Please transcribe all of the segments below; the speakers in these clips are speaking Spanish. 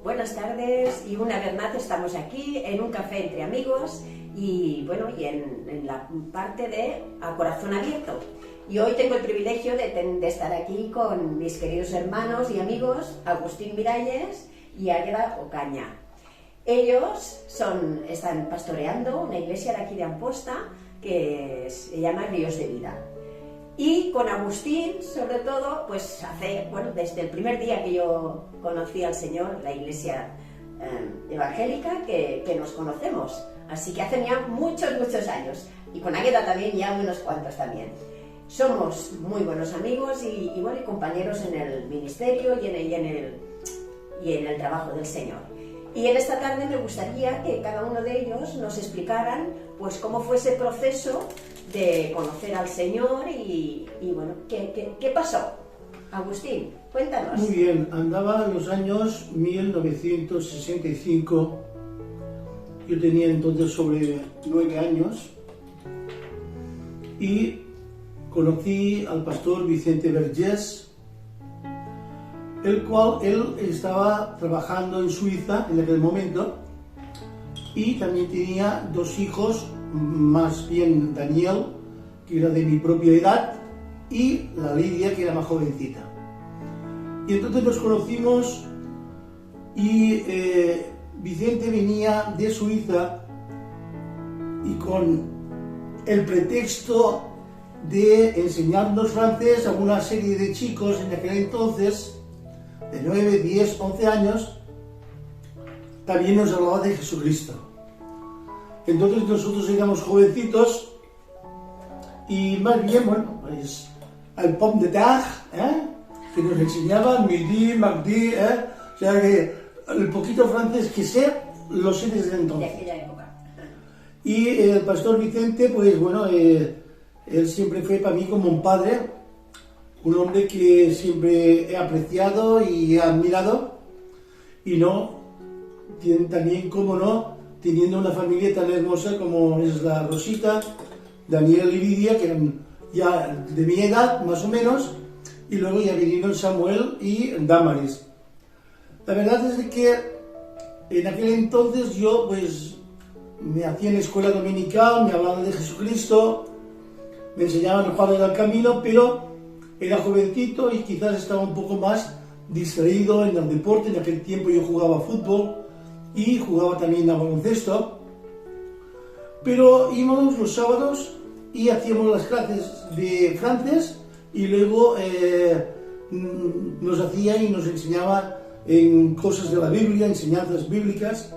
Buenas tardes, y una vez más estamos aquí en un café entre amigos y bueno, y en la parte de A Corazón Abierto. Y hoy tengo el privilegio de estar aquí con mis queridos hermanos y amigos Agustín Miralles y Águeda Ocaña. Ellos están pastoreando una iglesia de aquí de Amposta que se llama Ríos de Vida. Y con Agustín, sobre todo, pues desde el primer día que yo conocí al Señor, la iglesia evangélica, que nos conocemos. Así que hace ya muchos años. Y con Águeda también ya unos cuantos también. Somos muy buenos amigos y compañeros en el ministerio y en el trabajo del Señor. Y en esta tarde me gustaría que cada uno de ellos nos explicaran pues cómo fue ese proceso de conocer al Señor y bueno, ¿qué pasó? Agustín, cuéntanos. Muy bien, andaba en los años 1965, yo tenía entonces sobre 9 años y conocí al pastor Vicente Vergés, el cual él estaba trabajando en Suiza en aquel momento y también tenía 2 hijos, más bien Daniel, que era de mi propia edad, y la Lidia, que era más jovencita. Y entonces nos conocimos y Vicente venía de Suiza y con el pretexto de enseñarnos francés a una serie de chicos en aquel entonces, de 9, 10, 11 años, también nos hablaba de Jesucristo. Entonces nosotros éramos jovencitos y más bien, bueno, pues al pomme de terre, que nos enseñaban midi, mardi, o sea que el poquito francés que sé, lo sé desde entonces. De aquella época. Y el pastor Vicente, pues bueno, él siempre fue para mí como un padre, un hombre que siempre he apreciado y he admirado, y también, como no, teniendo una familia tan hermosa como es la Rosita, Daniel y Lidia, que eran ya de mi edad, más o menos, y luego ya vinieron Samuel y Damaris. La verdad es que en aquel entonces yo pues me hacía en la escuela dominical, me hablaban de Jesucristo, me enseñaban Juan del Camino, pero era jovencito y quizás estaba un poco más distraído en el deporte. En aquel tiempo yo jugaba fútbol y jugaba también a baloncesto, pero íbamos los sábados y hacíamos las clases de francés y luego nos hacía y nos enseñaba en cosas de la Biblia, enseñanzas bíblicas.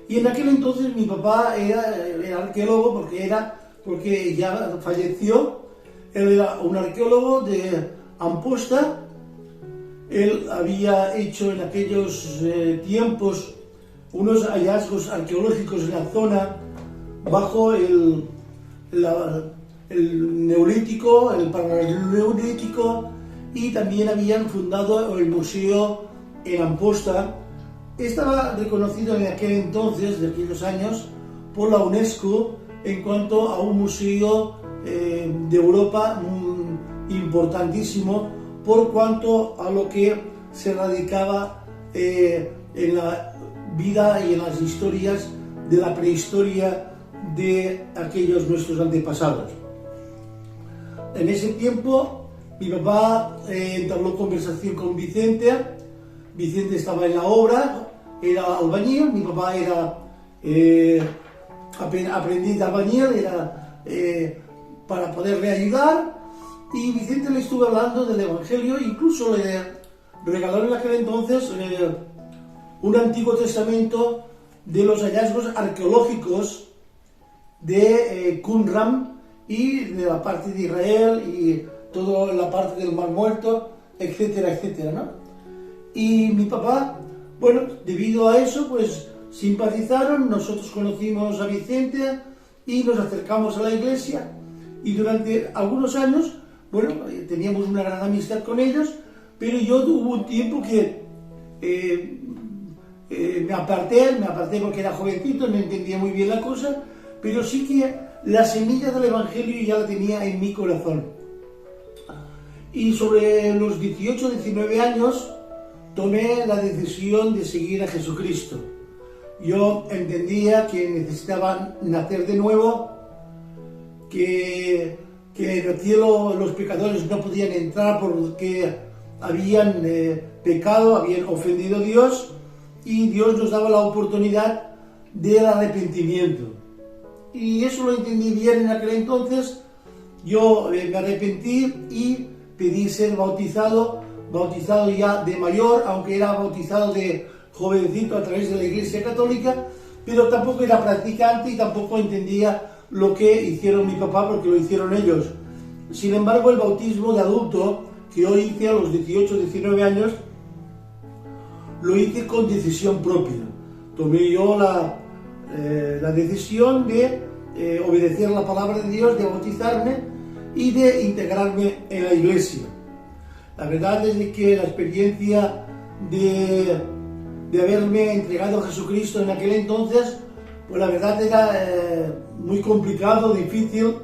Y en aquel entonces mi papá era arqueólogo porque ya falleció. Él era un arqueólogo de Amposta. Él había hecho en aquellos tiempos unos hallazgos arqueológicos en la zona bajo el Neolítico, el Paleolítico, y también habían fundado el museo en Amposta. Estaba reconocido en aquel entonces, de aquellos años, por la UNESCO en cuanto a un museo de Europa importantísimo por cuanto a lo que se radicaba en la vida y en las historias de la prehistoria de aquellos nuestros antepasados. En ese tiempo mi papá entabló conversación con Vicente. Vicente estaba en la obra, era albañil, mi papá era aprendiz de albañil, era para poderle ayudar, y Vicente le estuvo hablando del Evangelio, incluso le regalaron en aquel entonces un Antiguo Testamento de los hallazgos arqueológicos de Qumran y de la parte de Israel y toda la parte del Mar Muerto, etcétera, etcétera, ¿no? Y mi papá, bueno, debido a eso, pues simpatizaron, nosotros conocimos a Vicente y nos acercamos a la iglesia, y durante algunos años bueno, teníamos una gran amistad con ellos, pero yo hubo un tiempo que me aparté porque era jovencito, no entendía muy bien la cosa, pero sí que la semilla del Evangelio ya la tenía en mi corazón. Y sobre los 18, 19 años tomé la decisión de seguir a Jesucristo. Yo entendía que necesitaba nacer de nuevo, que en el cielo los pecadores no podían entrar porque habían pecado, habían ofendido a Dios, y Dios nos daba la oportunidad del arrepentimiento. Y eso lo entendí bien en aquel entonces. Yo me arrepentí y pedí ser bautizado ya de mayor, aunque era bautizado de jovencito a través de la Iglesia Católica, pero tampoco era practicante y tampoco entendía lo que hicieron mi papá, porque lo hicieron ellos. Sin embargo, el bautismo de adulto que yo hice a los 18, 19 años, lo hice con decisión propia. Tomé yo la decisión de obedecer la palabra de Dios, de bautizarme y de integrarme en la Iglesia. La verdad es que la experiencia de haberme entregado a Jesucristo en aquel entonces, pues la verdad era muy complicado, difícil.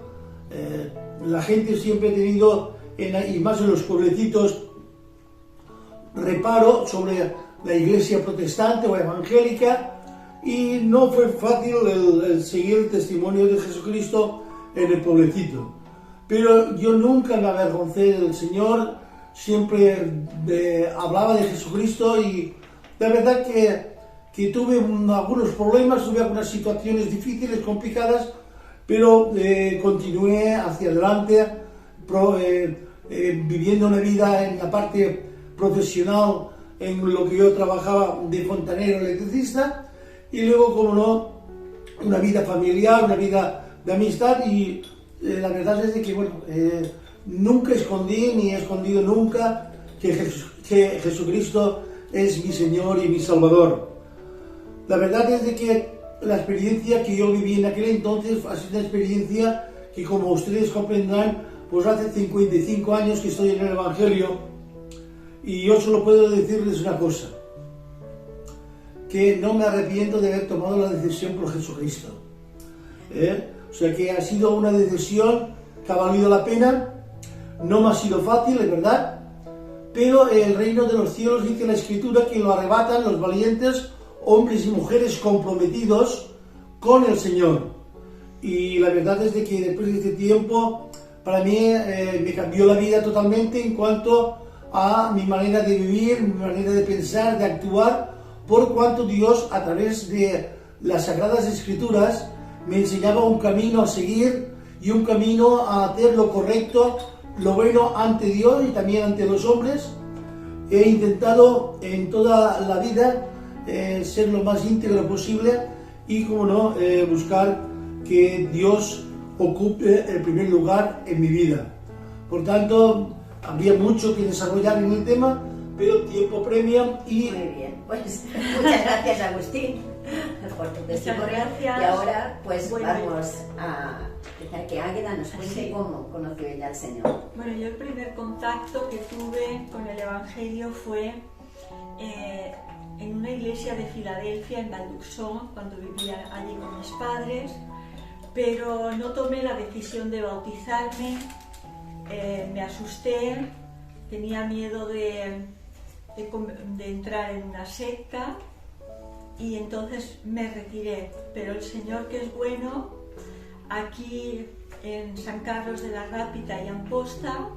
La gente siempre ha tenido, y más en los pueblecitos, reparo sobre la iglesia protestante o evangélica, y no fue fácil el seguir el testimonio de Jesucristo en el pueblecito. Pero yo nunca me avergoncé del Señor, siempre hablaba de Jesucristo, y la verdad que tuve algunos problemas, tuve algunas situaciones difíciles, complicadas, pero continué hacia adelante, viviendo una vida en la parte profesional, en lo que yo trabajaba de fontanero electricista, y luego, como no, una vida familiar, una vida de amistad, y la verdad es que, bueno, nunca escondí, ni he escondido nunca que Jesucristo es mi Señor y mi Salvador. La verdad es que la experiencia que yo viví en aquel entonces ha sido una experiencia que, como ustedes comprenderán, pues hace 55 años que estoy en el Evangelio, y yo solo puedo decirles una cosa, que no me arrepiento de haber tomado la decisión por Jesucristo. O sea que ha sido una decisión que ha valido la pena, no me ha sido fácil, es verdad, pero el reino de los cielos, dice la Escritura, que lo arrebatan los valientes hombres y mujeres comprometidos con el Señor. Y la verdad es que después de este tiempo, para mí me cambió la vida totalmente en cuanto a mi manera de vivir, mi manera de pensar, de actuar, por cuanto Dios, a través de las Sagradas Escrituras, me enseñaba un camino a seguir y un camino a hacer lo correcto, lo bueno ante Dios y también ante los hombres. He intentado en toda la vida ser lo más íntegro posible y, como no, buscar que Dios ocupe el primer lugar en mi vida. Por tanto, habría mucho que desarrollar en el tema, pero tiempo premia y... Muy bien, pues muchas gracias, Agustín, por tu testimonio. Y ahora pues vamos a dejar que Águeda nos cuente cómo conoció ella al Señor. Bueno, yo el primer contacto que tuve con el Evangelio fue en una iglesia de Filadelfia, en Valduxó, cuando vivía allí con mis padres, pero no tomé la decisión de bautizarme. Me asusté, tenía miedo de entrar en una secta, y entonces me retiré. Pero el Señor, que es bueno, aquí en San Carlos de la Rápita y Amposta,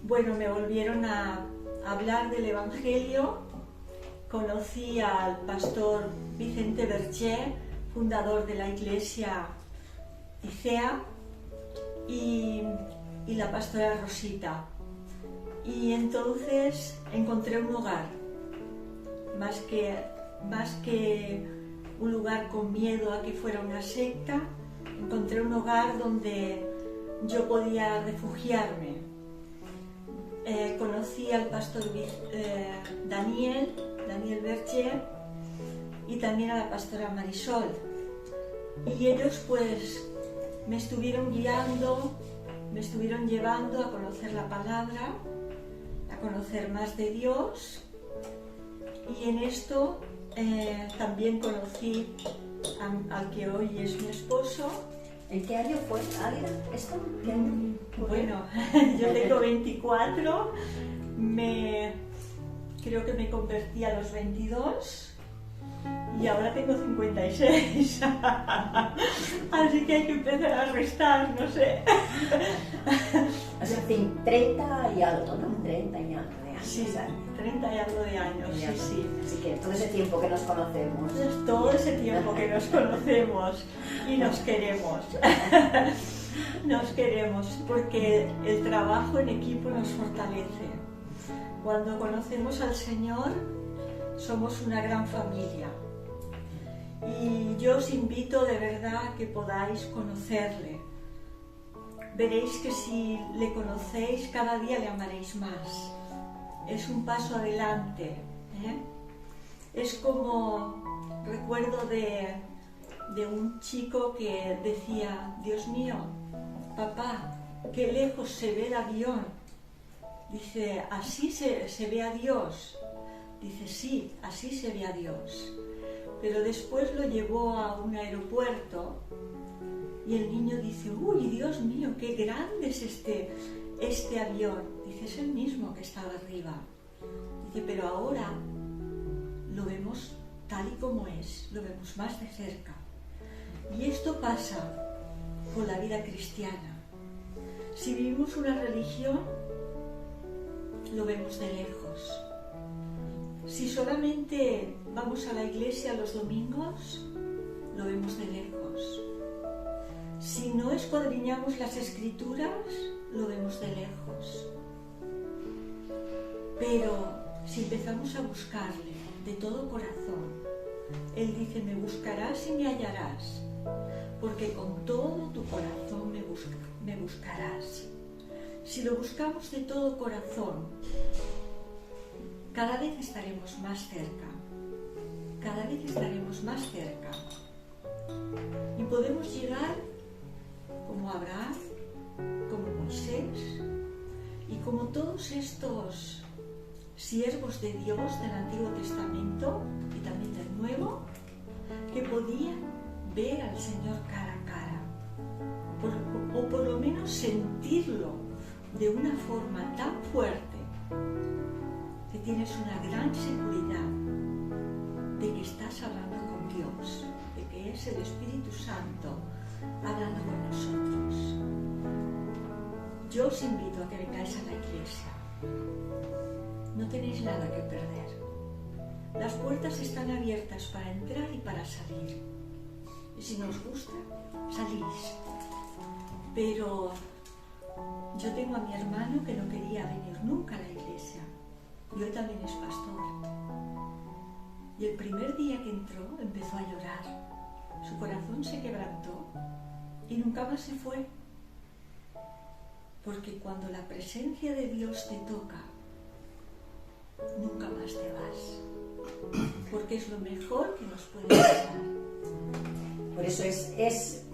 bueno, me volvieron a hablar del Evangelio. Conocí al pastor Vicente Berger, fundador de la iglesia ICEA, y la pastora Rosita. Y entonces encontré un hogar, más que un lugar con miedo a que fuera una secta, encontré un hogar donde yo podía refugiarme. Conocí al pastor Daniel Berger, y también a la pastora Marisol, y ellos pues me estuvieron guiando, me estuvieron llevando a conocer la palabra, a conocer más de Dios, y en esto también conocí al que hoy es mi esposo. ¿En qué año fue, Águeda, esto? ¿Qué año? Bueno, yo tengo 24, creo que me convertí a los 22 y ahora tengo 56. Así que hay que empezar a restar, no sé. O sea, 30 y algo, ¿no? 30 y algo de años. Sí, 30 y algo de años, sí. Así que todo ese tiempo que nos conocemos. Es todo ese tiempo que nos conocemos y nos queremos. Nos queremos porque el trabajo en equipo nos fortalece. Cuando conocemos al Señor, somos una gran familia. Y yo os invito de verdad a que podáis conocerle. Veréis que si le conocéis, cada día le amaréis más. Es un paso adelante, ¿eh? Es como, recuerdo de un chico que decía: Dios mío, papá, qué lejos se ve el avión. Dice: ¿así se ve a Dios? Dice: sí, así se ve a Dios. Pero después lo llevó a un aeropuerto y el niño dice: uy, Dios mío, qué grande es este avión. Dice: es el mismo que estaba arriba. Dice: pero ahora lo vemos tal y como es, lo vemos más de cerca. Y esto pasa con la vida cristiana. Si vivimos una religión, lo vemos de lejos. Si solamente vamos a la iglesia los domingos, lo vemos de lejos. Si no escudriñamos las escrituras, lo vemos de lejos. Pero si empezamos a buscarle de todo corazón, Él dice: me buscarás y me hallarás, porque con todo tu corazón me buscarás. Si lo buscamos de todo corazón, cada vez estaremos más cerca. Cada vez estaremos más cerca. Y podemos llegar como Abraham, como Moisés y como todos estos siervos de Dios del Antiguo Testamento y también del Nuevo, que podían ver al Señor cara a cara, o por lo menos sentirlo de una forma tan fuerte que tienes una gran seguridad de que estás hablando con Dios, de que es el Espíritu Santo hablando con nosotros. Yo os invito a que vengáis a la iglesia. No tenéis nada que perder. Las puertas están abiertas para entrar y para salir. Y si no os gusta, salís. Pero yo tengo a mi hermano que no quería venir nunca a la iglesia. Y hoy también es pastor. Y el primer día que entró empezó a llorar. Su corazón se quebrantó y nunca más se fue. Porque cuando la presencia de Dios te toca, nunca más te vas. Porque es lo mejor que nos puede pasar. Por eso es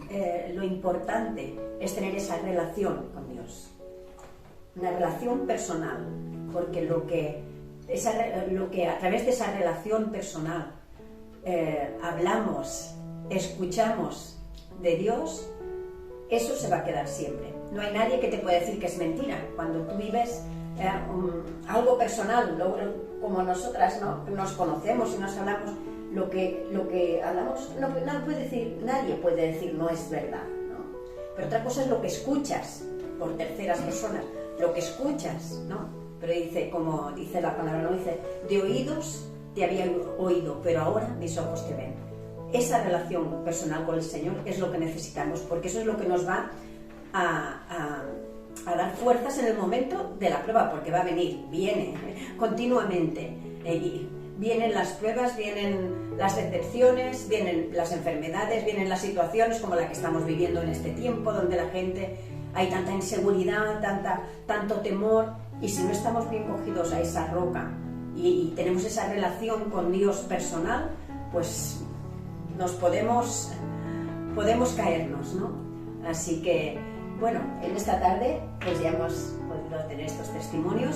lo importante es tener esa relación con Dios. Una relación personal. Porque lo que a través de esa relación personal hablamos, escuchamos de Dios, eso se va a quedar siempre. No hay nadie que te pueda decir que es mentira. Cuando tú vives algo personal, como nosotras, ¿no? Nos conocemos y nos hablamos, lo que hablamos, nadie puede decir no es verdad, ¿no? Pero otra cosa es lo que escuchas por terceras personas, lo que escuchas, ¿no? Pero dice, como dice la palabra, no dice: de oídos te había oído, pero ahora mis ojos te ven. Esa relación personal con el Señor es lo que necesitamos, porque eso es lo que nos va a dar fuerzas en el momento de la prueba, porque va a viene continuamente. Vienen las pruebas, vienen las decepciones, vienen las enfermedades, vienen las situaciones como la que estamos viviendo en este tiempo, donde la gente hay tanta inseguridad, tanto temor, y si no estamos bien cogidos a esa roca y tenemos esa relación con Dios personal, pues nos podemos caernos, ¿no? Así que bueno, en esta tarde pues ya hemos podido tener estos testimonios.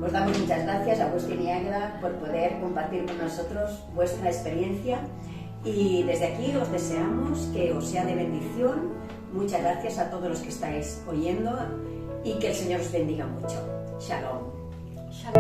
Os damos muchas gracias a Agustín y Águeda por poder compartir con nosotros vuestra experiencia y desde aquí os deseamos que os sea de bendición. Muchas gracias a todos los que estáis oyendo y que el Señor os bendiga mucho. Shalom. Shalom.